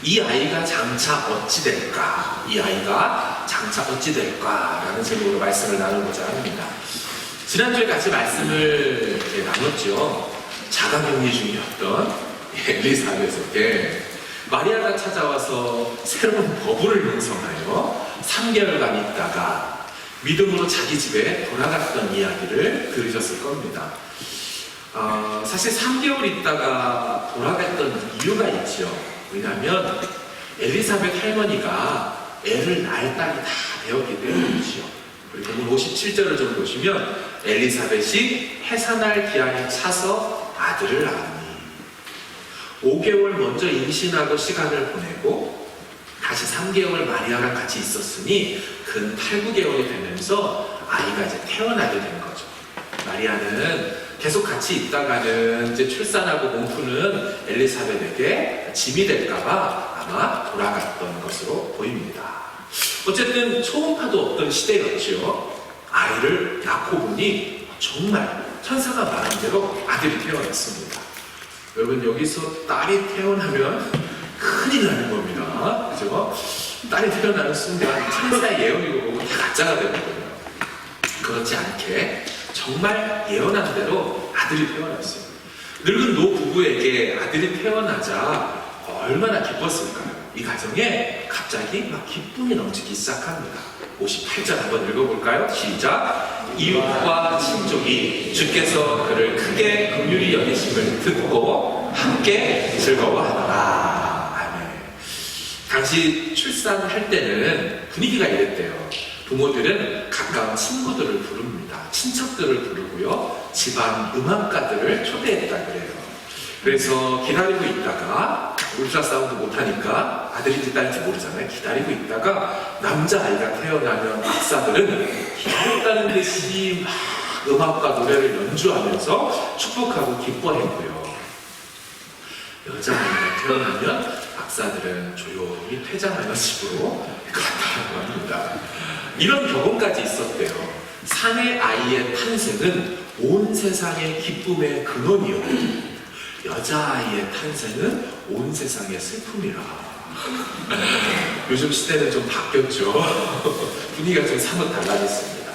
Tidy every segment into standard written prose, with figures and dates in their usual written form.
이 아이가 장차 어찌 될까? 이 아이가 장차 어찌 될까? 라는 제목으로 말씀을 나누고자 합니다. 지난주에 같이 말씀을 나눴죠. 자가격리 중이었던 엘리사벳에게 마리아가 찾아와서 새로운 버블을 형성하여 3개월간 있다가 믿음으로 자기 집에 돌아갔던 이야기를 들으셨을 겁니다. 사실 3개월 있다가 돌아갔던 이유가 있죠. 왜냐하면 엘리사벳 할머니가 애를 낳을 딸이 다 되었기 때문이죠. 그리고 본문 57절을 좀 보시면 엘리사벳이 해산할 기한이 차서 아들을 낳으니 5개월 먼저 임신하고 시간을 보내고 다시 3개월 마리아랑 같이 있었으니 근 8, 9개월이 되면서 아이가 이제 태어나게 된 거죠. 마리아는 계속 같이 있다가는 이제 출산하고 몸푸는 엘리사벳에게 짐이 될까봐 아마 돌아갔던 것으로 보입니다. 어쨌든 초음파도 없던 시대였죠. 아이를 낳고 보니 정말 천사가 말한 대로 아들이 태어났습니다. 여러분, 여기서 딸이 태어나면 큰일 나는 겁니다. 그죠? 딸이 태어나는 순간 천사의 예언이고 뭐고 다 가짜가 되거든요. 그렇지 않게 정말 예언한 대로 아들이 태어났어요. 늙은 노 부부에게 아들이 태어나자 얼마나 기뻤을까요? 이 가정에 갑자기 막 기쁨이 넘치기 시작합니다. 58절 한번 읽어볼까요? 시작! 이웃과 친족이 주께서 그를 크게 긍휼히 여기심을 듣고 함께 즐거워하더라. 아멘. 당시 출산할 때는 분위기가 이랬대요. 부모들은 가까운 친구들을 부릅니다. 친척들을 부르고요. 집안 음악가들을 초대했다 그래요. 그래서 기다리고 있다가 울트라사운드 못하니까 아들인지 딸인지 모르잖아요. 기다리고 있다가 남자아이가 태어나면 박사들은 기다렸다는 듯이 막 음악과 노래를 연주하면서 축복하고 기뻐했고요. 여자아이가 태어나면 박사들은 조용히 퇴장하여 집으로 갔다고 합니다. 이런 경험까지 있었대요. 사내 아이의 탄생은 온 세상의 기쁨의 근원이었고 여자아이의 탄생은 온 세상의 슬픔이라. 요즘 시대는 좀 바뀌었죠. 분위기가 좀 사뭇 달라졌습니다.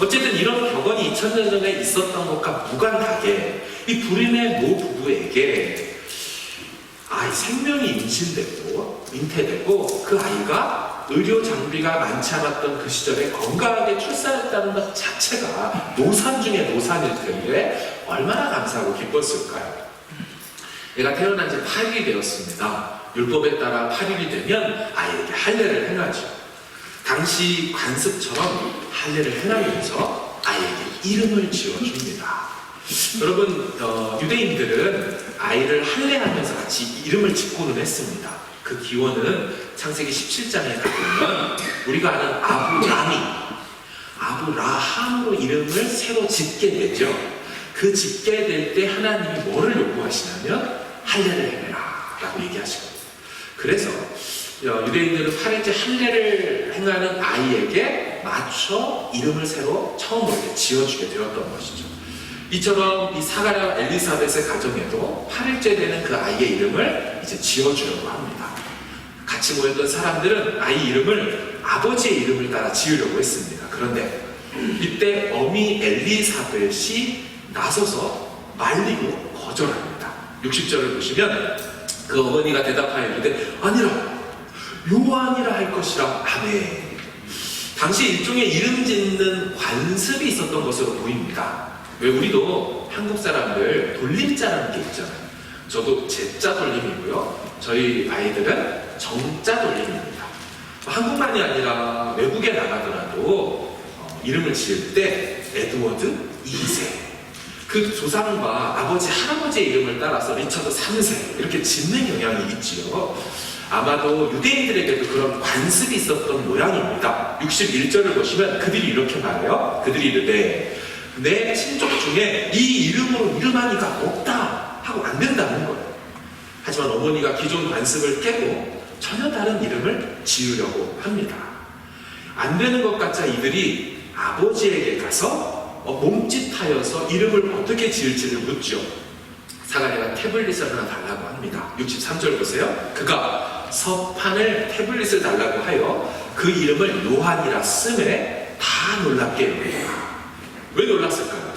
어쨌든 이런 격언이 2000년 전에 있었던 것과 무관하게 이 불임의 노 부부에게 생명이 임신되고 잉태되고 그 아이가 의료 장비가 많지 않았던 그 시절에 건강하게 출산했다는 것 자체가 노산 중에 노산일 텐데 얼마나 감사하고 기뻤을까요? 얘가 태어난 지 8일이 되었습니다. 율법에 따라 8일이 되면 아이에게 할례를 행하죠. 당시 관습처럼 할례를 행하면서 아이에게 이름을 지어줍니다. 여러분, 유대인들은 아이를 할례하면서 같이 이름을 짓고는 했습니다. 그 기원은 창세기 17장에 가보면 우리가 아는 아브라함으로 이름을 새로 짓게 되죠. 그 짓게 될 때 하나님이 뭐를 요구하시냐면 할례를 행해라 라고 얘기하시거든요. 그래서 유대인들은 8일째 할례를 행하는 아이에게 맞춰 이름을 새로 처음으로 지어주게 되었던 것이죠. 이처럼 이 사가랴와 엘리사벳의 가정에도 8일째 되는 그 아이의 이름을 이제 지어주려고 합니다. 같이 모였던 사람들은 아이 이름을 아버지의 이름을 따라 지으려고 했습니다. 그런데 이때 어미 엘리사벳이 나서서 말리고 거절합니다. 60절을 보시면 그 어머니가 대답하여 이르되 아니라 요한이라 할 것이라. 아멘. 당시 일종의 이름 짓는 관습이 있었던 것으로 보입니다. 왜 우리도 한국 사람들 돌림자라는 게 있잖아요. 저도 제자 돌림이고요. 저희 아이들은 정자 돌림입니다. 한국만이 아니라 외국에 나가더라도 이름을 지을 때 에드워드 2세 그 조상과 아버지, 할아버지의 이름을 따라서 리처드 3세 이렇게 짓는 경향이 있지요. 아마도 유대인들에게도 그런 관습이 있었던 모양입니다. 61절을 보시면 그들이 이렇게 말해요. 그들이 이르되 내 친족 중에 이 이름으로 이름하니가 없다 하고 안 된다는 거예요. 하지만 어머니가 기존 관습을 깨고 전혀 다른 이름을 지으려고 합니다. 안 되는 것 같자 이들이 아버지에게 가서 몸짓하여서 이름을 어떻게 지을지를 묻죠. 사가랴가 태블릿을 하나 달라고 합니다. 63절 보세요. 그가 서판을 태블릿을 달라고 하여 그 이름을 요한이라 씀에 다 놀랍게 여깁니다. 왜 놀랐을까요?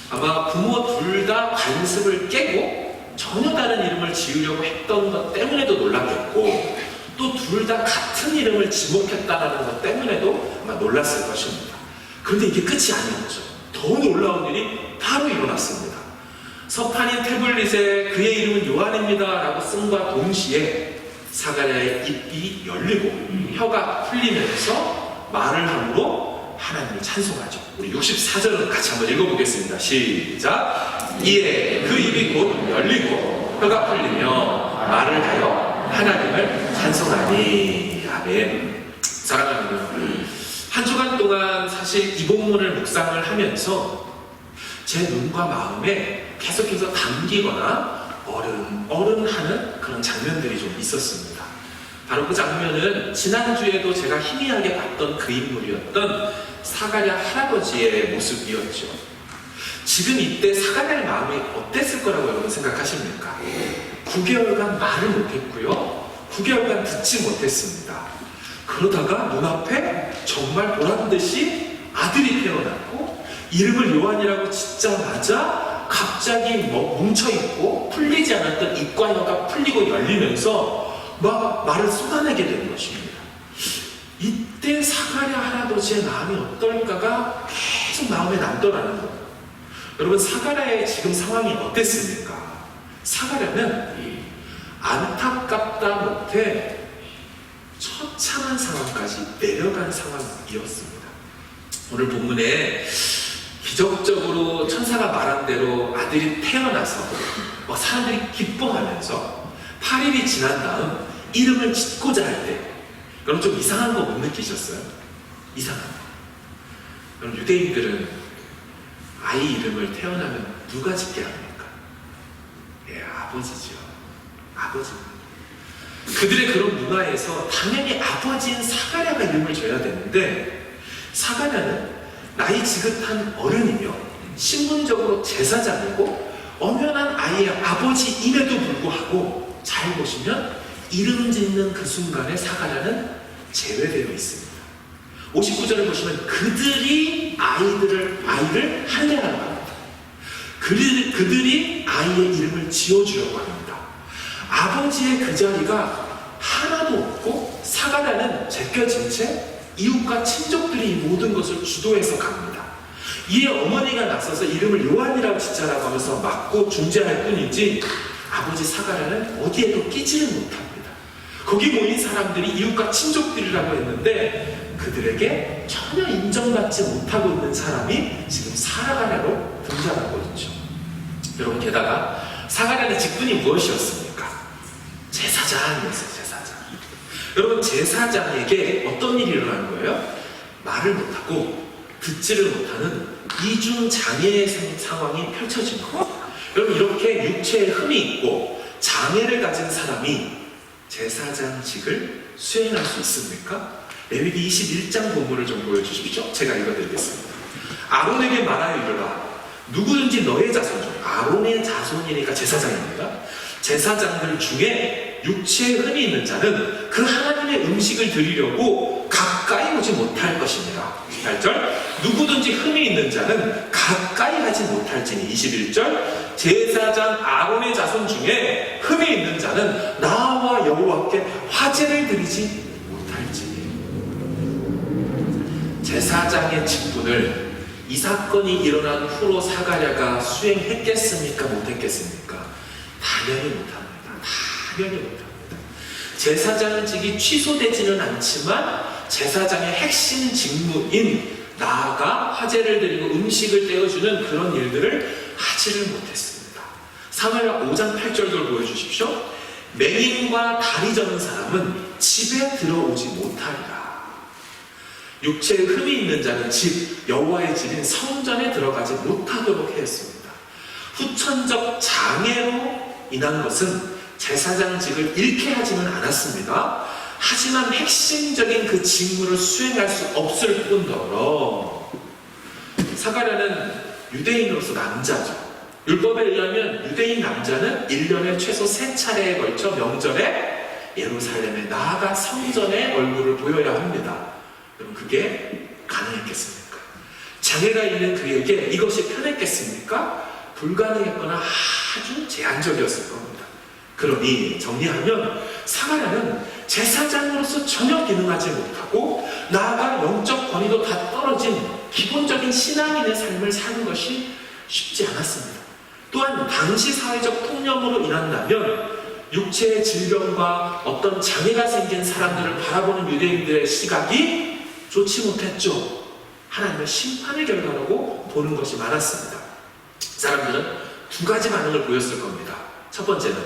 아마 부모 둘 다 관습을 깨고 전혀 다른 이름을 지으려고 했던 것 때문에도 놀랐겠고, 또 둘 다 같은 이름을 지목했다는 것 때문에도 아마 놀랐을 것입니다. 그런데 이게 끝이 아닌 거죠. 더 놀라운 일이 바로 일어났습니다. 서판인 태블릿에 그의 이름은 요한입니다 라고 쓴과 동시에 사가랴의 입이 열리고 혀가 풀리면서 말을 함으로 하나님을 찬송하죠. 우리 64절을 같이 한번 읽어보겠습니다. 시작. 이에 그 입이 곧 열리고 혀가 풀리며 말을 하여 하나님을 찬송하니. 아멘. 사랑하는 여러분, 한 주간 동안 사실 이 본문을 묵상을 하면서 제 눈과 마음에 계속해서 담기거나 어른하는 그런 장면들이 좀 있었습니다. 바로 그 장면은 지난주에도 제가 희미하게 봤던 그 인물이었던 사가랴 할아버지의 모습이었죠. 지금 이때 사가랴의 마음이 어땠을 거라고 여러분 생각하십니까? 9개월간 말을 못했고요. 9개월간 듣지 못했습니다. 그러다가 눈앞에 정말 보란듯이 아들이 태어났고 이름을 요한이라고 짓자마자 갑자기 뭉쳐있고 풀리지 않았던 입과 혀가 풀리고 열리면서 막 말을 쏟아내게 되는 것입니다. 이때 사가랴 할아버지의 마음이 어떨까가 계속 마음에 남더라는 거예요. 여러분, 사가랴의 지금 상황이 어땠습니까? 사가랴는 안타깝다 못해 처참한 상황까지 내려간 상황이었습니다. 오늘 본문에 기적적으로 천사가 말한 대로 아들이 태어나서 사람들이 기뻐하면서 8일이 지난 다음 이름을 짓고자 할 때, 그럼 좀 이상한 거 못 느끼셨어요? 이상한 거. 그럼 유대인들은 아이 이름을 태어나면 누가 짓게 합니까? 예, 아버지죠. 아버지입니다. 그들의 그런 문화에서 당연히 아버지인 사가랴가 이름을 줘야 되는데, 사가랴는 나이 지긋한 어른이며 신분적으로 제사장이고 엄연한 아이의 아버지임에도 불구하고 잘 보시면 이름 짓는 그 순간에 사가랴는 제외되어 있습니다. 59절을 보시면 그들이 아이를 할례하라고 합니다. 그들이 아이의 이름을 지어주려고 합니다. 아버지의 그 자리가 하나도 없고 사가랴는 제껴진 채 이웃과 친족들이 이 모든 것을 주도해서 갑니다. 이에 어머니가 나서서 이름을 요한이라고 짓자라고 하면서 막고 중재할 뿐이지 아버지 사가랴는 어디에도 끼지를 못합니다. 거기 모인 사람들이 이웃과 친족들이라고 했는데 그들에게 전혀 인정받지 못하고 있는 사람이 지금 사가랴로 등장하고 있죠. 여러분, 게다가 사가랴의 직분이 무엇이었습니까? 제사장이었어요. 제사장. 여러분, 제사장에게 어떤 일이 일어나는 거예요? 말을 못하고 듣지를 못하는 이중장애의 상황이 펼쳐진 거예요. 여러분, 이렇게 육체에 흠이 있고 장애를 가진 사람이 제사장직을 수행할 수 있습니까? 레위기 21장 본문을 좀 보여주십시오. 제가 읽어드리겠습니다. 아론에게 말하여 이르라. 누구든지 너의 자손 중, 아론의 자손이니까 제사장입니다. 제사장들 중에 육체에 흠이 있는 자는 그 하나님의 음식을 드리려고 가까이 오지 못할 것입니다. 18절, 누구든지 흠이 있는 자는 가까이 하지 못할지니. 21절, 제사장 아론의 자손 중에 흠이 있는 자는 나와 여호와께 화제를 드리지 못할지니. 제사장의 직분을 이 사건이 일어난 후로 사가랴가 수행했겠습니까? 못했겠습니까? 당연히 못합니다. 당연히 못합니다. 제사장직이 취소되지는 않지만 제사장의 핵심 직무인 나아가 화제를 드리고 음식을 떼어주는 그런 일들을 하지를 못했습니다. 사무엘하 5장 8절을 보여주십시오. 맹인과 다리 저는 사람은 집에 들어오지 못하리라. 육체에 흠이 있는 자는 집, 여호와의 집인 성전에 들어가지 못하도록 했습니다. 후천적 장애로 인한 것은 제사장직을 잃게 하지는 않았습니다. 하지만 핵심적인 그 직무를 수행할 수 없을 뿐더러 사가랴는 유대인으로서 남자죠. 율법에 의하면 유대인 남자는 1년에 최소 3차례에 걸쳐 명절에 예루살렘에 나아가 성전에 얼굴을 보여야 합니다. 그럼 그게 가능했겠습니까? 장애가 있는 그에게 이것이 편했겠습니까? 불가능했거나 아주 제한적이었을 겁니다. 그러니 정리하면 사가랴는 제사장으로서 전혀 기능하지 못하고 나아가 영적 권위도 다 떨어진 기본적인 신앙인의 삶을 사는 것이 쉽지 않았습니다. 또한 당시 사회적 통념으로 인한다면 육체의 질병과 어떤 장애가 생긴 사람들을 바라보는 유대인들의 시각이 좋지 못했죠. 하나님의 심판의 결과라고 보는 것이 많았습니다. 사람들은 두 가지 반응을 보였을 겁니다. 첫 번째는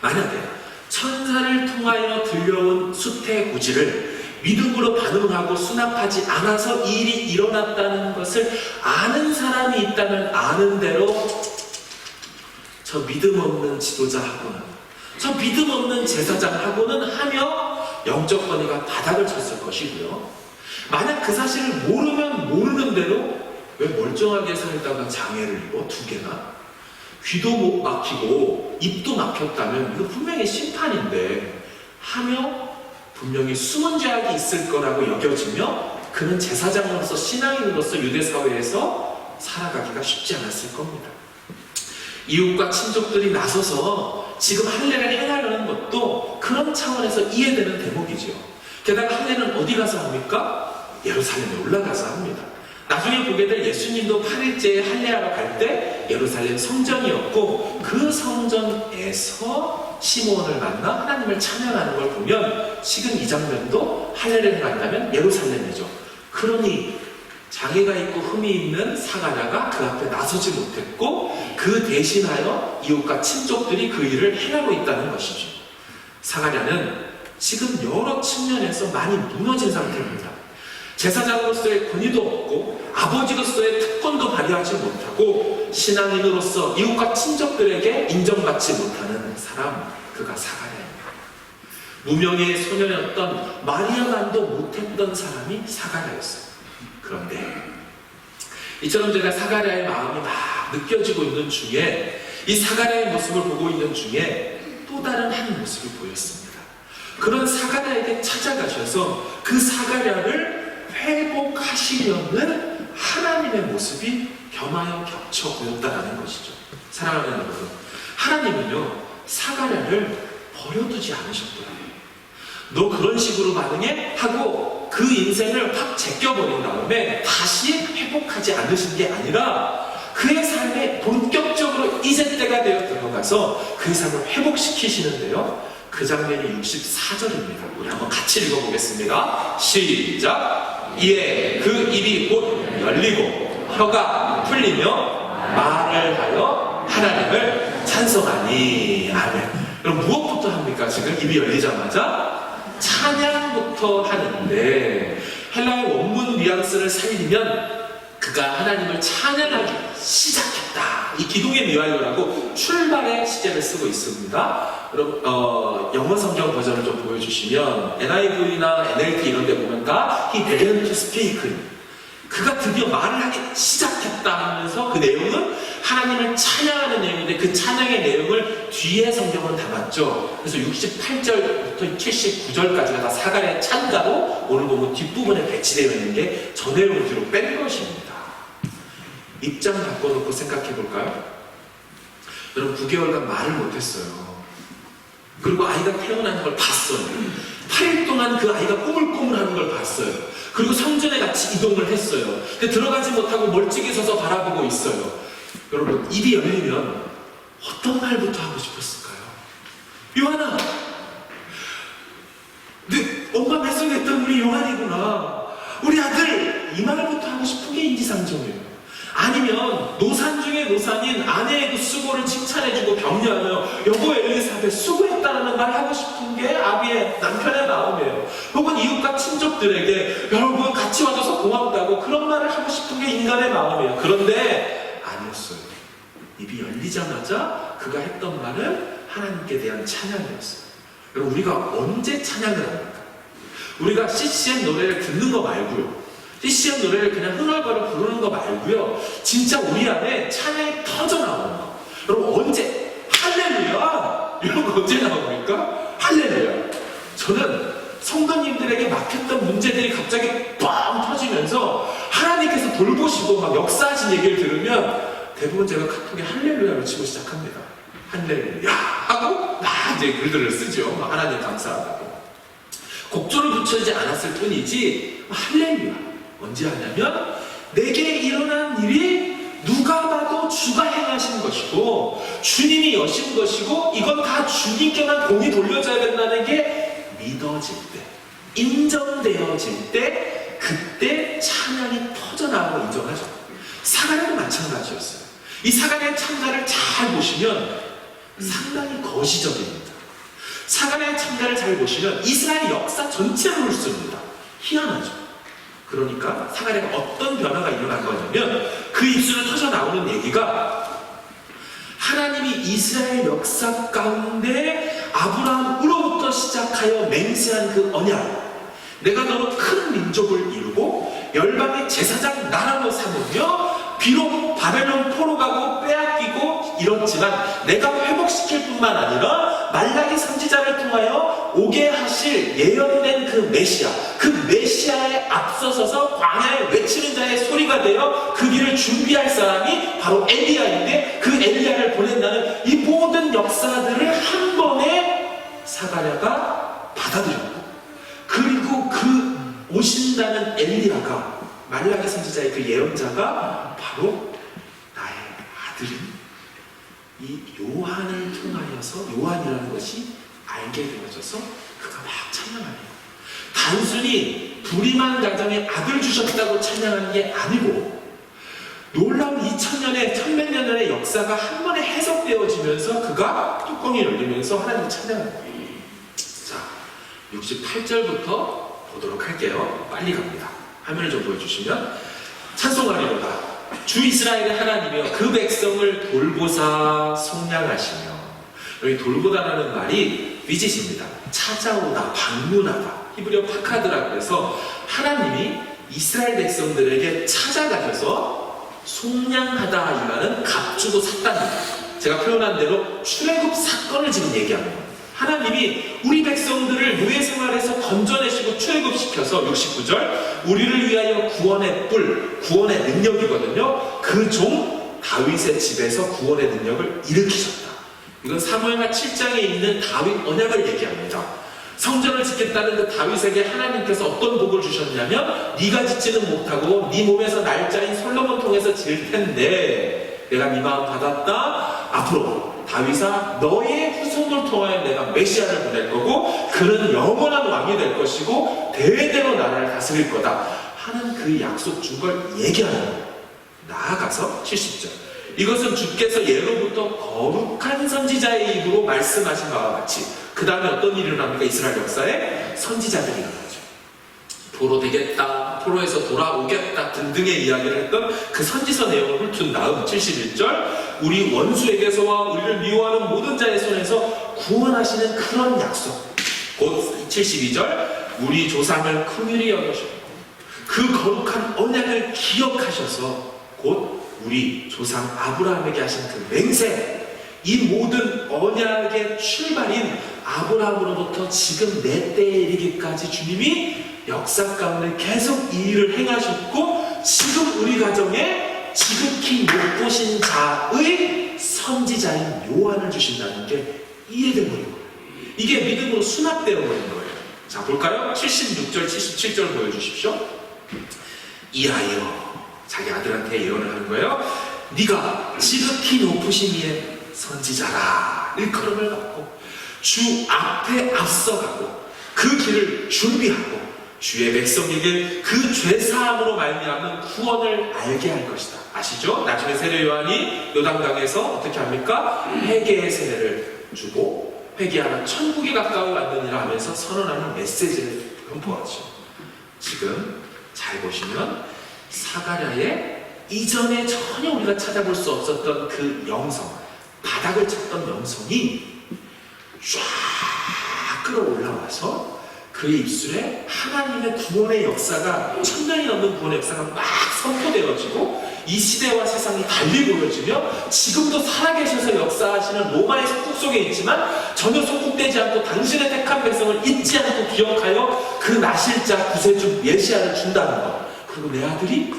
만약에 천사를 통하여 들려온 수태 고지를 믿음으로 반응하고 수납하지 않아서 이 일이 일어났다는 것을 아는 사람이 있다면 아는 대로 저 믿음 없는 지도자하고는, 저 믿음 없는 제사장하고는 하며 영적 권위가 바닥을 쳤을 것이고요. 만약 그 사실을 모르면 모르는 대로 왜 멀쩡하게 살다가 장애를 입어 두 개나? 귀도 못 막히고 입도 막혔다면 이거 분명히 심판인데 하며 분명히 숨은 죄악이 있을 거라고 여겨지며 그는 제사장으로서 신앙인으로서 유대사회에서 살아가기가 쉽지 않았을 겁니다. 이웃과 친족들이 나서서 지금 할례를 행하려는 것도 그런 차원에서 이해되는 대목이죠. 게다가 할례는 어디 가서 합니까? 예루살렘에 올라가서 합니다. 나중에 보게 될 예수님도 8일째에 할례하러 갈 때 예루살렘 성전이었고 그 성전에서 시므온을 만나 하나님을 찬양하는 걸 보면 지금 이 장면도 할례를 행한다면 예루살렘이죠. 그러니 장애가 있고 흠이 있는 사가랴가 그 앞에 나서지 못했고 그 대신하여 이웃과 친족들이 그 일을 행하고 있다는 것이죠. 사가랴는 지금 여러 측면에서 많이 무너진 상태입니다. 제사장으로서의 권위도 없고 아버지로서의 특권도 발휘하지 못하고 신앙인으로서 이웃과 친족들에게 인정받지 못하는 사람, 그가 사가랴입니다. 무명의 소녀였던 마리아만도 못했던 사람이 사가랴였어요. 그런데 이처럼 제가 사가랴의 마음이 막 느껴지고 있는 중에 이 사가랴의 모습을 보고 있는 중에 또 다른 한 모습이 보였습니다. 그런 사가랴에게 찾아가셔서 그 사가랴를 회복하시려는 하나님의 모습이 겸하여 겹쳐 보였다는 것이죠. 사랑하는 여러분, 하나님은요 사가랴를 버려두지 않으셨더라고요. 너 그런 식으로 반응해? 하고 그 인생을 확 제껴버린 다음에 다시 회복하지 않으신 게 아니라 그의 삶에 본격적으로 이제 때가 되어 들어가서 그의 삶을 회복시키시는데요. 그 장면이 64절입니다. 우리 한번 같이 읽어보겠습니다. 시작! 이에 그 입이 곧 열리고 혀가 풀리며 말을 하여 하나님을 찬송하니. 아멘. 그럼 무엇부터 합니까? 지금 입이 열리자마자 찬양부터 하는데 헬라의 원문 뉘앙스를 살리면 그가 하나님을 찬양하기 시작했다. 이 기동의 미완료라고 출발의 시제를 쓰고 있습니다. 여러분 영어 성경 버전을 좀 보여주시면 NIV나 NLT 이런 데 보면 다 He began to speak. 그가 드디어 말을 하기 시작했다 하면서 그 내용은 하나님을 찬양하는 내용인데 그 찬양의 내용을 뒤에 성경은 담았죠. 그래서 68절부터 79절까지가 다 사가랴의 찬가로 오늘 보면 뒷부분에 배치되어 있는 게 저 내용을 뒤로 뺀 것입니다. 입장 바꿔놓고 생각해 볼까요? 여러분 9개월간 말을 못했어요. 그리고 아이가 태어나는 걸 봤어요. 8일 동안 그 아이가 꼬물꼬물하는 걸 봤어요. 그리고 성전에 같이 이동을 했어요. 근데 들어가지 못하고 멀찍이 서서 바라보고 있어요. 여러분 입이 열리면 어떤 말부터 하고 싶었을까요? 요한아! 네 엄마 뱃속에 있던 우리 요한이구나. 우리 아들! 이 말부터 하고 싶은 게 인지상정이에요. 아니면 노산 중에 노산인 아내의 그 수고를 칭찬해주고 격려하며 여보 엘리사벳 수고했다는 말 하고 싶은 게 아비의 남편의 마음이에요. 혹은 이웃과 친족들에게 여러분 같이 와줘서 고맙다고 그런 말을 하고 싶은 게 인간의 마음이에요. 그런데 아니었어요. 입이 열리자마자 그가 했던 말은 하나님께 대한 찬양이었어요. 여러분 우리가 언제 찬양을 합니까? 우리가 CCM 노래를 듣는 거 말고요. CCM 노래를 그냥 흥얼거려 부르는 거 말고요. 진짜 우리 안에 찬양이 터져 나오는 거. 여러분 언제 할렐루야 이런 거 언제 나옵니까? 할렐루야. 저는 성도님들에게 막혔던 문제들이 갑자기 뻥 터지면서 하나님께서 돌보시고 막 역사하신 얘기를 들으면 대부분 제가 카톡에 할렐루야를 치고 시작합니다. 할렐루야 하고 막 이제 글들을 쓰죠. 하나님 감사하다고. 곡조를 붙여지지 않았을 뿐이지 할렐루야. 언제 하냐면 내게 일어난 일이 누가 봐도 주가 행하신 것이고 주님이 여신 것이고 이건 다 주님께만 공이 돌려져야 된다는 게 믿어질 때, 인정되어질 때, 그때 찬양이 터져나오고 인정하죠. 사가랴도 마찬가지였어요. 이 사가랴의 참가를 잘 보시면 상당히 거시적입니다. 사가랴의 참가를 잘 보시면 이스라엘 역사 전체를 훑습니다. 희한하죠. 그러니까 사가랴가 어떤 변화가 일어난 거냐면 그 입술을 터져 나오는 얘기가 하나님이 이스라엘 역사 가운데 아브라함으로부터 시작하여 맹세한 그 언약, 내가 너로 큰 민족을 이루고 열방의 제사장 나라로 삼으며 비록 바벨론 포로 가고 빼앗기고 이렇지만 내가 회복시킬 뿐만 아니라 말라기 선지자를 통하여 오게 하실 예언된 그 메시아, 그 메시아에 앞서서서 광야에 외치는 자의 소리가 되어 그 길을 준비할 사람이 바로 엘리야인데 그 엘리야를 보낸다는 이 모든 역사들을 한 번에 사가랴가 받아들였고, 그리고 그 오신다는 엘리야가 말라기 선지자의 그 예언자가 바로 나의 아들인 이 요한을 통하여서 요한이라는 것이 알게 되어져서 그가 막 찬양하네요. 단순히 불임한 가정에 아들 주셨다고 찬양하는 게 아니고 놀라운 2000년의 천몇 년의 역사가 한 번에 해석되어지면서 그가 뚜껑이 열리면서 하나님을 찬양하는 거예요. 자, 68절부터 보도록 할게요. 빨리 갑니다. 화면을 좀 보여주시면 찬송하리로다 주 이스라엘의 하나님이여 그 백성을 돌보사 속량하시며, 여기 돌보다라는 말이 위짓입니다. 찾아오다, 방문하다, 히브리어 파카드라고 해서 하나님이 이스라엘 백성들에게 찾아가셔서 속량하다, 이 말은 값주고 샀다는 거예요. 제가 표현한 대로 출애굽 사건을 지금 얘기하는 거예요. 하나님이 우리 백성들을 노예 생활에서 건져내시고 출애굽시켜서 69절 우리를 위하여 구원의 뿔, 구원의 능력이거든요. 그 종 다윗의 집에서 구원의 능력을 일으키셨다. 이건 사무엘하 7장에 있는 다윗 언약을 얘기합니다. 성전을 짓겠다는 그 다윗에게 하나님께서 어떤 복을 주셨냐면 네가 짓지는 못하고 네 몸에서 날짜인 솔로몬 통해서 지을 텐데 내가 네 마음 받았다. 앞으로 다윗아 너의 후손을 통하여 내가 메시아를 보낼 거고 그는 영원한 왕이 될 것이고 대대로 나라를 다스릴 거다 하는 그 약속 준 걸 얘기하는 거예요. 나아가서 70절 이것은 주께서 예로부터 거룩한 선지자의 입으로 말씀하신 바와 같이, 그 다음에 어떤 일이 일어납니까? 이스라엘 역사에 선지자들이 일어나죠. 포로 되겠다, 포로에서 돌아오겠다 등등의 이야기를 했던 그 선지서 내용을 훑은 다음 71절 우리 원수에게서와 우리를 미워하는 모든 자의 손에서 구원하시는 그런 약속, 곧 72절 우리 조상을 긍휼히 여기셨고 그 거룩한 언약을 기억하셔서 곧 우리 조상 아브라함에게 하신 그 맹세, 이 모든 언약의 출발인 아브라함으로부터 지금 내 때에 이르기까지 주님이 역사 가운데 계속 이 일을 행하셨고 지금 우리 가정에 지극히 못 보신 자의 선지자인 요한을 주신다는 게 이해되는 거예요. 이게 믿음으로 수납되어 버린 거예요. 자, 볼까요? 76절, 77절 보여주십시오. 이하여 자기 아들한테 예언을 하는 거예요. 네가 지극히 높으신 이의 선지자라. 일컬음을 받고 주 앞에 앞서가고 그 길을 준비하고 주의 백성에게 그 죄사함으로 말미암는 구원을 알게 할 것이다. 아시죠? 나중에 세례 요한이 요단강에서 어떻게 합니까? 회개의 세례를 주고 회개하라 천국에 가까이 왔느니라 하면서 선언하는 메시지를 선포하죠. 지금 잘 보시면 사가랴의 이전에 전혀 우리가 찾아볼 수 없었던 그 영성, 바닥을 쳤던 영성이 쫙 끌어올라와서 그의 입술에 하나님의 구원의 역사가, 천년이 넘는 구원의 역사가 막 선포되어지고 이 시대와 세상이 달리 보여지며 지금도 살아계셔서 역사하시는 로마의 속국 속에 있지만 전혀 속국되지 않고 당신의 택한 백성을 잊지 않고 기억하여 그 나실자 구세주 메시아를 준다는 것, 그리고 내 아들이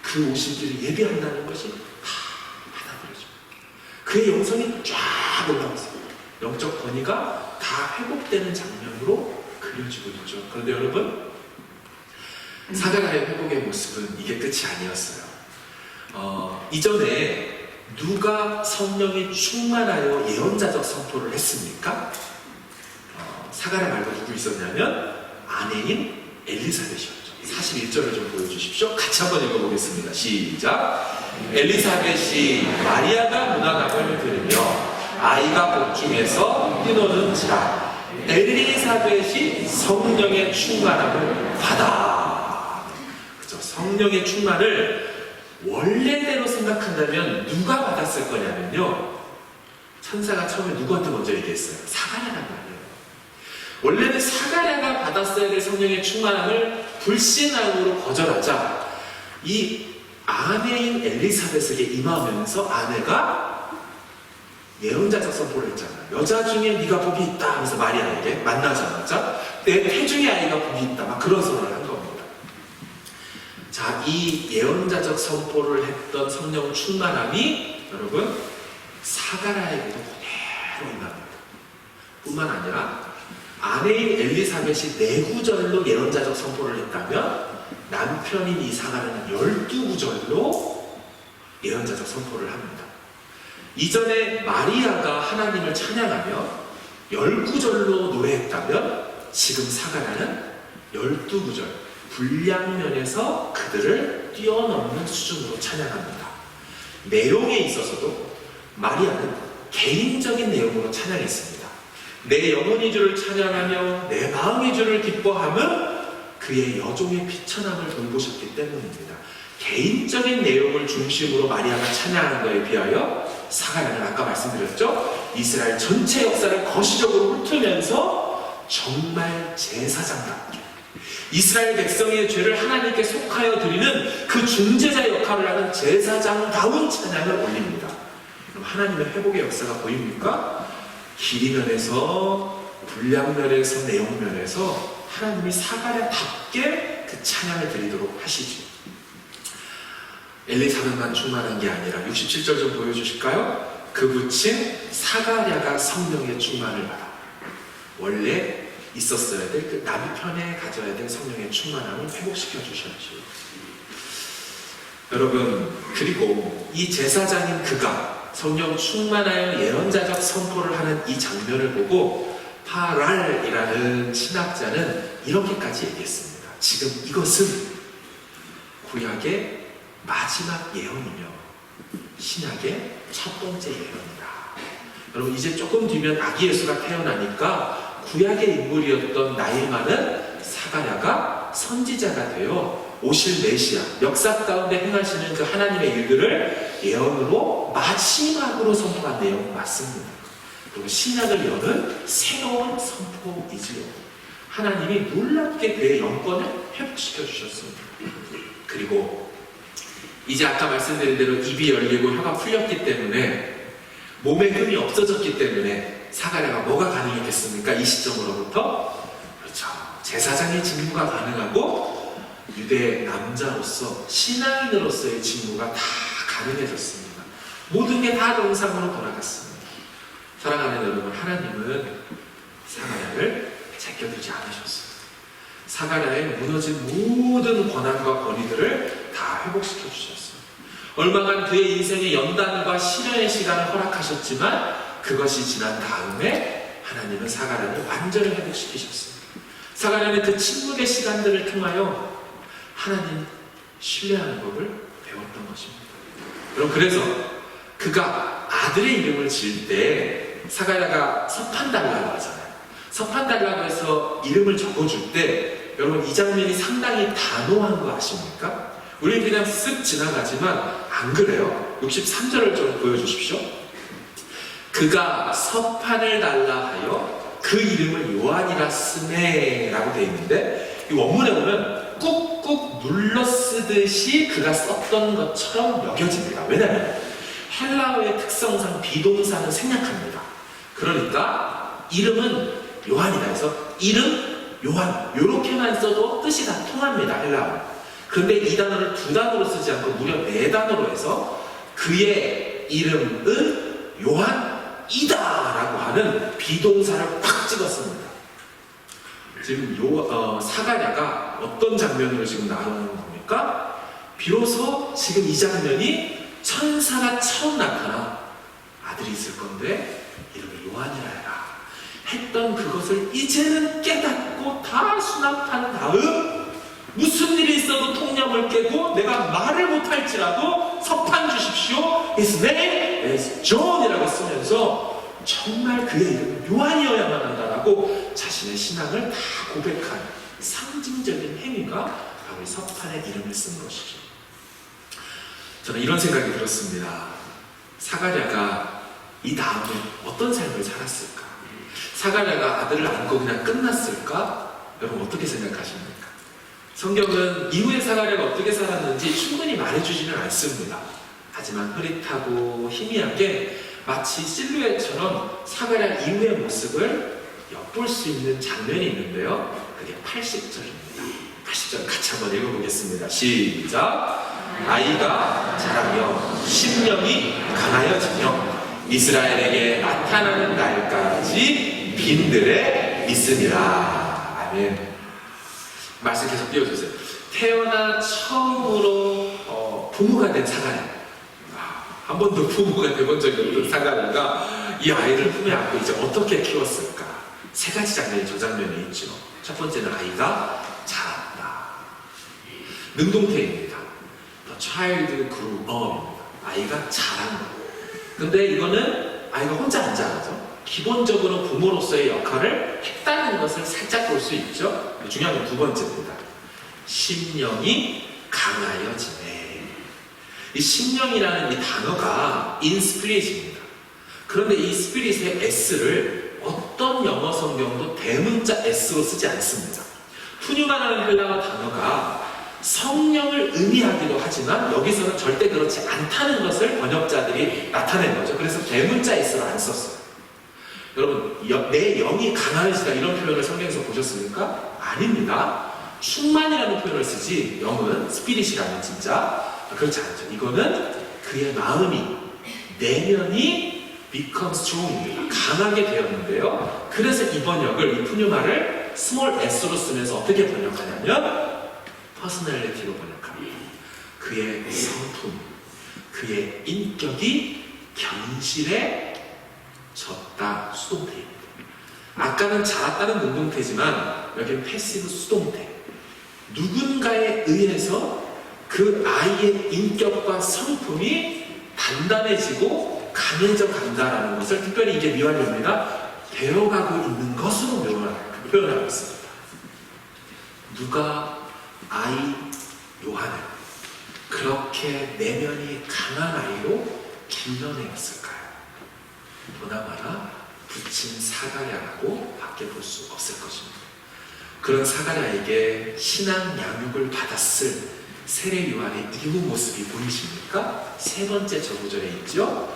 그 오실 길을 예비한다는 것이 다 받아들여집니다. 그의 영성이 쫙 올라왔어요. 영적 권위가 다 회복되는 장면으로 그려지고 있죠. 그런데 여러분, 사가랴의 회복의 모습은 이게 끝이 아니었어요. 이전에 누가 성령이 충만하여 예언자적 선포를 했습니까? 사가랴 말고 누구 있었냐면 아내인 엘리사벳이었죠. 41절을 좀 보여주십시오. 같이 한번 읽어보겠습니다. 시작. 엘리사벳이 마리아가 문화감을 들으며 아이가 복중에서 뛰노는지라 엘리사벳이 성령의 충만함을 받아. 그렇죠? 성령의 충만을 원래대로 생각한다면 누가 받았을 거냐면요, 천사가 처음에 누구한테 먼저 얘기했어요? 사가랴란 말이에요. 원래는 사가랴가 받았어야 될 성령의 충만함을 불신앙으로 거절하자 이 아내인 엘리사벳에게 임하면서 아내가 예언자적 선포를 했잖아요. 여자 중에 네가 복이 있다 하면서 마리아에게 만나자마자 내 태중의 아이가 복이 있다, 막 그런 선언을 한 겁니다. 자, 이 예언자적 선포를 했던 성령 충만함이 여러분 사가랴에게도 그대로 임합니다. 뿐만 아니라 아내인 엘리사벳이 내구절로 예언자적 선포를 했다면 남편인 이 사가랴는 12구절로 예언자적 선포를 합니다. 이전에 마리아가 하나님을 찬양하며 10구절로 노래했다면 지금 사가랴는 12구절, 분량면에서 그들을 뛰어넘는 수준으로 찬양합니다. 내용에 있어서도 마리아는 개인적인 내용으로 찬양했습니다. 내 영혼이 주를 찬양하며 내 마음이 주를 기뻐함은 그의 여종의 비천함을 돌보셨기 때문입니다. 개인적인 내용을 중심으로 마리아가 찬양하는 것에 비하여 사가랴는 아까 말씀드렸죠? 이스라엘 전체 역사를 거시적으로 훑으면서 정말 제사장답게 이스라엘 백성의 죄를 하나님께 속하여 드리는 그 중재자 역할을 하는 제사장다운 찬양을 올립니다. 그럼 하나님의 회복의 역사가 보입니까? 길이면에서, 분량면에서, 내용면에서 하나님이 사가랴답게 그 찬양을 드리도록 하시죠. 엘리사벳만 충만한 게 아니라 67절 좀 보여주실까요? 그 붙인 사가랴가 성령의 충만을 받아. 원래 있었어야 될 그 남편에 가져야 될 성령의 충만함을 회복시켜 주셨죠. 여러분, 그리고 이 제사장인 그가 성령 충만하여 예언자적 선포를 하는 이 장면을 보고 파랄이라는 신학자는 이렇게까지 얘기했습니다. 지금 이것은 구약의 마지막 예언이며 신약의 첫 번째 예언이다. 여러분, 이제 조금 뒤면 아기 예수가 태어나니까 구약의 인물이었던 나이 많은 사가랴가 선지자가 되어 오실 메시아, 역사 가운데 행하시는 그 하나님의 일들을 예언으로 마지막으로 선포한 내용은 맞습니다. 그리고 신약을 여는 새로운 선포이지요. 하나님이 놀랍게 그의 영권을 회복시켜 주셨습니다. 그리고 이제 아까 말씀드린 대로 입이 열리고 혀가 풀렸기 때문에 몸에 흠이 없어졌기 때문에 사가랴가 뭐가 가능했겠습니까? 이 시점으로부터 그렇죠, 제사장의 직무가 가능하고 유대 남자로서 신앙인으로서의 직무가 다 가능해졌습니다. 모든 게 다 정상으로 돌아갔습니다. 사랑하는 여러분, 하나님은 사가랴를 제껴두지 않으셨어요. 사가랴의 무너진 모든 권한과 권위들을 다 회복시켜 주셨어요. 얼마간 그의 인생의 연단과 시련의 시간을 허락하셨지만 그것이 지난 다음에 하나님은 사가랴를 완전히 회복시키셨습니다. 사가랴는 그 침묵의 시간들을 통하여 하나님 신뢰하는 법을 배웠던 것입니다. 여러분, 그래서 그가 아들의 이름을 지을 때 사가랴가 서판달라고 하잖아요. 서판달라고 해서 이름을 적어줄 때 여러분, 이 장면이 상당히 단호한 거 아십니까? 우리는 그냥 쓱 지나가지만 안 그래요. 63절을 좀 보여주십시오. 그가 서판을 달라 하여 그 이름을 요한이라 쓰네 라고 되어 있는데, 이 원문에 보면 꾹꾹 눌러 쓰듯이 그가 썼던 것처럼 여겨집니다. 왜냐하면 헬라어의 특성상 비동사는 생략합니다. 그러니까 이름은 요한이다 해서 이름 요한 요렇게만 써도 뜻이 다 통합니다. 헬라어. 그런데 이 단어를 두 단어로 쓰지 않고 무려 네 단어로 해서 그의 이름은 요한이다 라고 하는 비동사를 팍 찍었습니다. 지금 사가랴가 어떤 장면으로 지금 나오는 겁니까? 비로소 지금 이 장면이 천사가 처음 나타나 아들이 있을 건데 이름을 요한이라 해라 했던 그것을 이제는 깨닫고 다 수납한 다음 무슨 일이 있어도 통념을 깨고 내가 말을 못할지라도 서판 주십시오. His name is John이라고 쓰면서 정말 그의 이름은 요한이어야만 한다라고 자신의 신앙을 다 고백한 상징적인 행위가 바로 이 서판의 이름을 쓴 것이죠. 저는 이런 생각이 들었습니다. 사가랴가 이 다음에 어떤 삶을 살았을까? 사가랴가 아들을 안고 그냥 끝났을까? 여러분 어떻게 생각하십니까? 성경은 이후에 사가랴가 어떻게 살았는지 충분히 말해주지는 않습니다. 하지만 흐릿하고 희미하게 마치 실루엣처럼 사가랴 이후의 모습을 엿볼 수 있는 장면이 있는데요. 그게 80절입니다. 80절 같이 한번 읽어보겠습니다. 시작! 아이가 자라며 심령이 강하여지며 이스라엘에게 나타나는 날까지 빈들에 있으니라. 아멘. 말씀 계속 띄워주세요. 태어나 처음으로 부모가 된 사가랴. 한 번도 부모가 돼본 적이 없는 사가랴가 이 아이를 품에 안고 이제 어떻게 키웠을까? 세 가지 장면이 저 장면에 있죠. 첫 번째는 아이가 자랐다. 능동태입니다. The child grew up입니다. 아이가 자란다. 근데 이거는 아이가 혼자 안 자라죠. 기본적으로 부모로서의 역할을 했다는 것을 살짝 볼 수 있죠. 중요한 건 두 번째입니다. 심령이 강하여지네. 이 심령이라는 이 단어가 in spirit입니다. 그런데 이 spirit의 s를 어떤 영어 성경도 대문자 s로 쓰지 않습니다. 푸뉴마라는 헬라어 단어가 성령을 의미하기도 하지만 여기서는 절대 그렇지 않다는 것을 번역자들이 나타낸 거죠. 그래서 대문자 s를 안 썼어요. 여러분, 내 영이 강하여지다 이런 표현을 성경에서 보셨습니까? 아닙니다. 충만이라는 표현을 쓰지 영은 스피릿이라는 진짜 그렇지 않죠. 이거는 그의 마음이 내면이 become strong입니다. 강하게 되었는데요. 그래서 이 번역을 이 푸뉴마를 small s로 쓰면서 어떻게 번역하냐면 personality로 번역합니다. 그의 성품, 그의 인격이 견실해졌다. 수동태입니다. 아까는 자랐다는 능동태지만 여기는 패시브 수동태. 누군가에 의해서 그 아이의 인격과 성품이 단단해지고 강해져 간다라는 것을 특별히 이게 미완료입니다. 되어가고 있는 것으로 표현하고 있습니다. 누가 아이 요한을 그렇게 내면이 강한 아이로 길러내었을까요? 보나마나 부친 사가랴라고 밖에 볼 수 없을 것입니다. 그런 사가랴에게 신앙 양육을 받았을 세례 요한의 이후 모습이 보이십니까? 세 번째 저 구절에 있죠.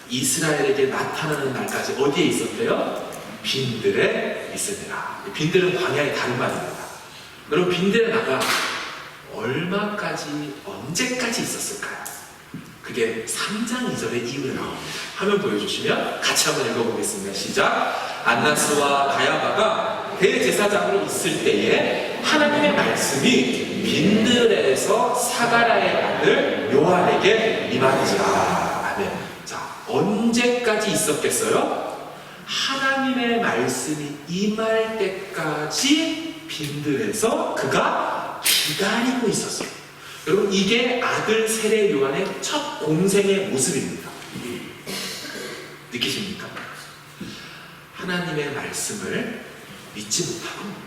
이스라엘에게 나타나는 날까지 어디에 있었대요? 빈들에 있으니라. 빈들은 광야의 다른 말입니다. 여러분 빈들에 나가 얼마까지 언제까지 있었을까요? 그게 3장 2절의 이후에 나옵니다. 화면 보여주시면 같이 한번 읽어보겠습니다. 시작! 안나스와 가야바가 대제사장으로 있을 때에 하나님의 말씀이 빈들에서 사가랴의 아들 요한에게 임하니라. 아멘. 자, 언제까지 있었겠어요? 하나님의 말씀이 임할 때까지 빈들에서 그가 기다리고 있었어요. 여러분 이게 아들 세례 요한의 첫 공생의 모습입니다. 느끼십니까? 하나님의 말씀을 믿지 못하고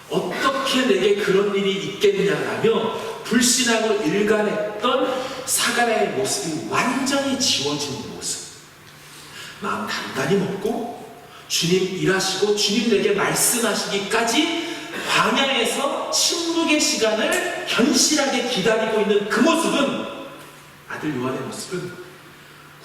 어떻게 내게 그런 일이 있겠냐라며 불신앙으로 일관했던 사가랴의 모습이 완전히 지워진 모습. 마음 단단히 먹고 주님 일하시고 주님 내게 말씀하시기까지 광야에서 침묵의 시간을 견실하게 기다리고 있는 그 모습은, 아들 요한의 모습은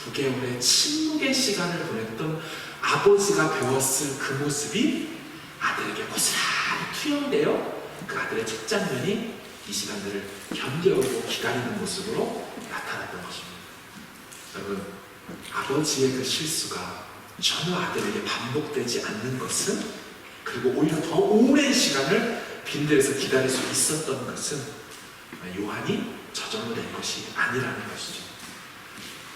9개월의 침묵의 시간을 보냈던 아버지가 배웠을 그 모습이 아들에게 고스란히 투영되어 그 아들의 첫 장면이 이 시간들을 견뎌오고 기다리는 모습으로 나타났던 것입니다. 여러분, 아버지의 그 실수가 전혀 아들에게 반복되지 않는 것은, 그리고 오히려 더 오랜 시간을 빈들에서 기다릴 수 있었던 것은 요한이 저절로 된 것이 아니라는 것이죠.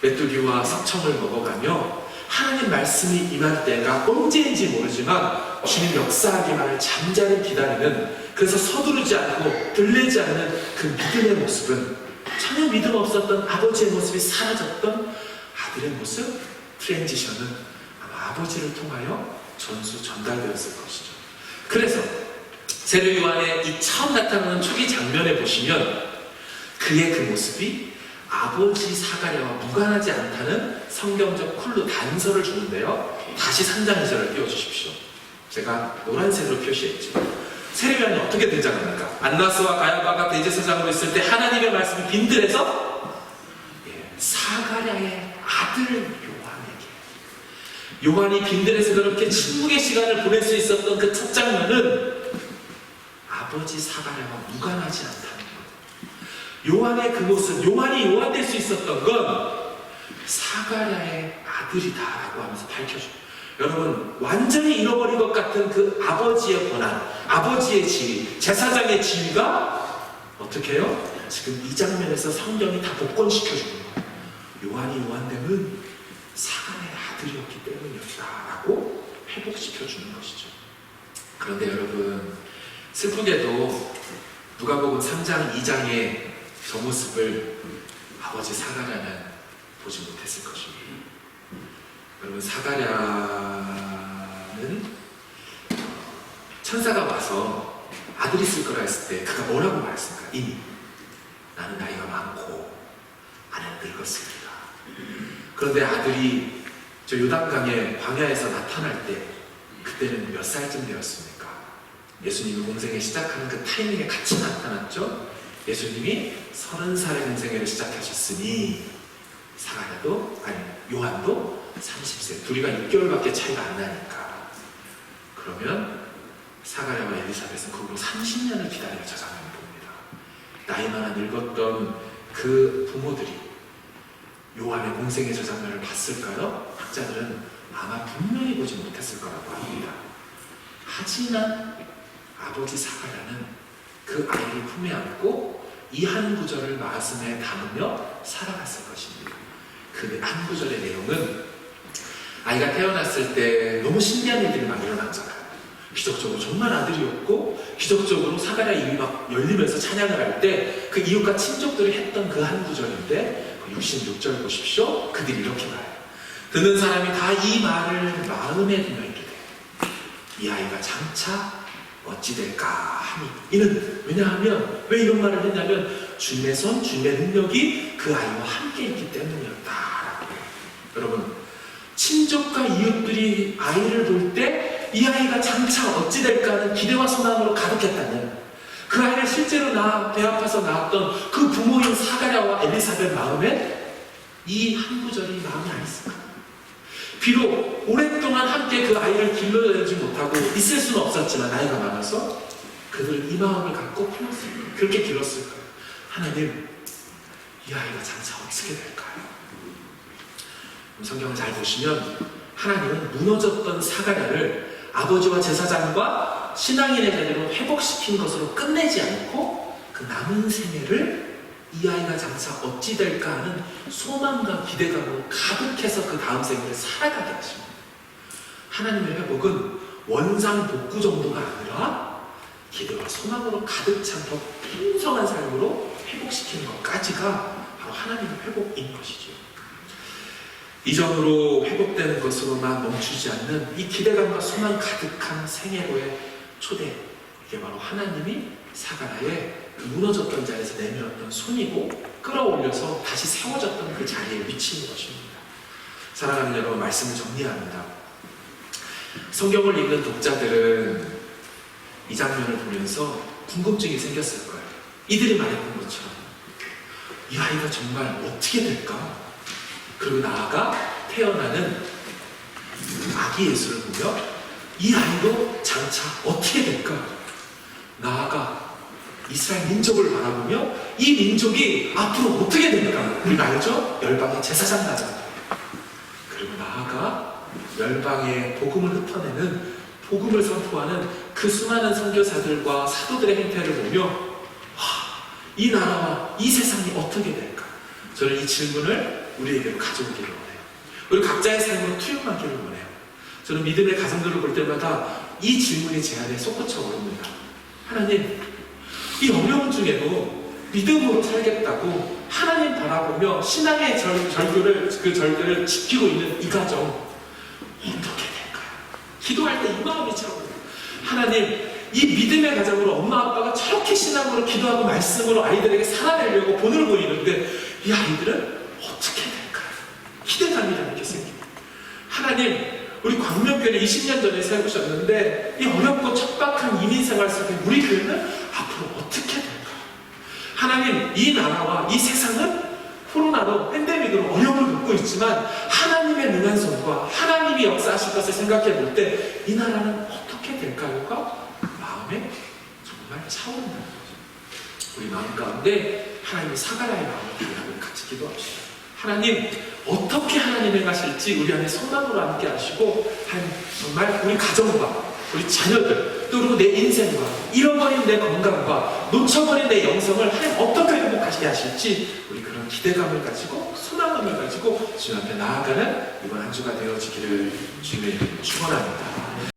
메뚜기와 석청을 먹어가며 하나님 말씀이 임할 때가 언제인지 모르지만 주님 역사하기만을 잠자리 기다리는, 그래서 서두르지 않고 들리지 않는 그 믿음의 모습은, 전혀 믿음 없었던 아버지의 모습이 사라졌던 아들의 모습, 트랜지션은 아마 아버지를 통하여 전달되었을 것이죠. 그래서 세례 요한의 이 처음 나타나는 초기 장면에 보시면 그의 그 모습이 아버지 사가랴와 무관하지 않다는 성경적 쿨로 단서를 주는데요. 다시 3장 2절을 띄워주십시오. 제가 노란색으로 표시했죠. 세례 요한이 어떻게 등장합니까? 안나스와 가야바가 대제사장으로 있을 때 하나님의 말씀이 빈들에서 사가랴의 아들 요한이 빈들에서 그렇게 침묵의 시간을 보낼 수 있었던 그 첫 장면은 아버지 사가랴와 무관하지 않다는 것. 요한의 그 모습, 요한이 요한 될 수 있었던 건 사가랴의 아들이다라고 하면서 밝혀줘요. 여러분, 완전히 잃어버린 것 같은 그 아버지의 권한, 아버지의 지위, 제사장의 지위가 어떻게 해요? 지금 이 장면에서 성경이 다 복권시켜주는 거예요. 요한이 요한됨은 사가랴의 아들이었기 때문이었다라고 회복시켜주는 것이죠. 그런데 여러분, 슬프게도 누가복음 3장 2장의 저 모습을 아버지 사가랴는 보지 못했을 것입니다. 여러분, 사가랴는 천사가 와서 아들 있을 거라 했을 때 그가 뭐라고 말했습니까? 이미 나는 나이가 많고 아내는 늙었습니다. 그런데 아들이 저 요단강의 광야에서 나타날 때 그때는 몇 살쯤 되었습니까? 예수님이 공생을 시작하는 그 타이밍에 같이 나타났죠. 예수님이 30살의 공생애를 시작하셨으니 요한도 30세, 둘이가 6개월밖에 차이가 안 나니까, 그러면 사가랴와 엘리사벳은 그로 30년을 기다려 저 장면을 봅니다. 나이 많아 늙었던 그 부모들이 요한의 공생의 저 장면을 봤을까요? 학자들은 아마 분명히 보지 못했을 거라고 합니다. 하지만 아버지 사가랴는 그 아이를 품에 안고 이 한 구절을 마음에 담으며 살아갔을 것입니다. 그 한 구절의 내용은 아이가 태어났을 때 너무 신기한 일들이 막 일어났잖아요. 기적적으로 정말 아들이었고, 기적적으로 사가랴 입이 막 열리면서 찬양을 할 때 그 이웃과 친족들이 했던 그 한 구절인데, 66절 보십시오. 그들이 이렇게 말해요. 듣는 사람이 다 이 말을 마음에 두며 이르되 이 아이가 장차 어찌 될까 하니. 이는 왜냐하면, 왜 이런 말을 했냐면 주님의 손, 주님의 능력이 그 아이와 함께 있기 때문이었다라고 해요. 여러분, 친족과 이웃들이 아이를 볼 때 이 아이가 장차 어찌 될까 하는 기대와 소망으로 가득했다면, 그 아이를 실제로 배 아파서 낳았던 그 부모인 사가랴와 엘리사벳 마음에 이 한 구절이 마음에 안 있을까? 비록 오랫동안 함께 그 아이를 길러내지 못하고 있을 수는 없었지만 나이가 많아서 그들은 이 마음을 갖고 품었을 거예요. 그렇게 길렀을 거예요. 하나님, 이 아이가 장차 어떻게 될까요? 성경을 잘 보시면 하나님은 무너졌던 사가랴를 아버지와 제사장과 신앙인의 자리로 회복시킨 것으로 끝내지 않고 그 남은 생애를 이 아이가 장차 어찌 될까 하는 소망과 기대감으로 가득해서 그 다음 생애를 살아가게 하십니다. 하나님의 회복은 원상복구 정도가 아니라 기대와 소망으로 가득 찬 더 풍성한 삶으로 회복시키는 것까지가 바로 하나님의 회복인 것이죠. 이전으로 회복되는 것으로만 멈추지 않는 이 기대감과 소망 가득한 생애로의 초대, 이게 바로 하나님이 사가랴의 그 무너졌던 자리에서 내밀었던 손이고 끌어올려서 다시 세워졌던 그 자리에 위치인 것입니다. 사랑하는 여러분, 말씀을 정리합니다. 성경을 읽는 독자들은 이 장면을 보면서 궁금증이 생겼을 거예요. 이들이 말했던 것처럼 이 아이가 정말 어떻게 될까? 그리고 나아가 태어나는 아기 예수를 보며 이 아이도 장차 어떻게 될까? 나아가 이스라엘 민족을 바라보며 이 민족이 앞으로 어떻게 될까? 우리가 알죠? 열방의 제사장 나라. 그리고 나아가 열방의 복음을 흩어내는, 복음을 선포하는 그 수많은 선교사들과 사도들의 행태를 보며 이 나라와 이 세상이 어떻게 될까? 저는 이 질문을 우리에게로 가져오기를 원해요. 우리 각자의 삶으로 투영하기를 원해요. 저는 믿음의 가정들을 볼 때마다 이 질문이 제 안에 솟구쳐 오릅니다. 하나님, 이 어려움 중에도 믿음으로 살겠다고 하나님 바라보며 신앙의 절규를 지키고 있는 이 가정 어떻게 될까요? 기도할 때 이 마음이 차오르요. 하나님, 이 믿음의 가정으로 엄마 아빠가 저렇게 신앙으로 기도하고 말씀으로 아이들에게 살아내려고 본을 보이는데 이 아이들은 어떻게 될까요? 기대감이라는 게 생깁니다. 하나님, 우리 광명교회를 20년 전에 세우셨는데 이 어렵고 척박한 이민생활 속에 우리 교회는 앞으로 어떻게 될까요? 하나님, 이 나라와 이 세상은 코로나로 팬데믹으로 어려움을 겪고 있지만 하나님의 능한 손과 하나님이 역사하실 것을 생각해 볼 때 이 나라는 어떻게 될까요가 마음에 정말 차오른다는 거죠. 우리 마음 가운데 하나님의 사가라의 마음을 달라고 같이 기도합시다. 하나님, 어떻게 하나님의 가실지 우리 안에 소망으로 함께 하시고 정말 우리 가정과 우리 자녀들 또 그리고 내 인생과 잃어버린 내 건강과 놓쳐버린 내 영성을 하나님 어떻게 회복하시게 하실지 우리 그런 기대감을 가지고 소망감을 가지고 주님 앞에 나아가는 이번 한 주가 되어지기를 주님의 이름으로 축원합니다.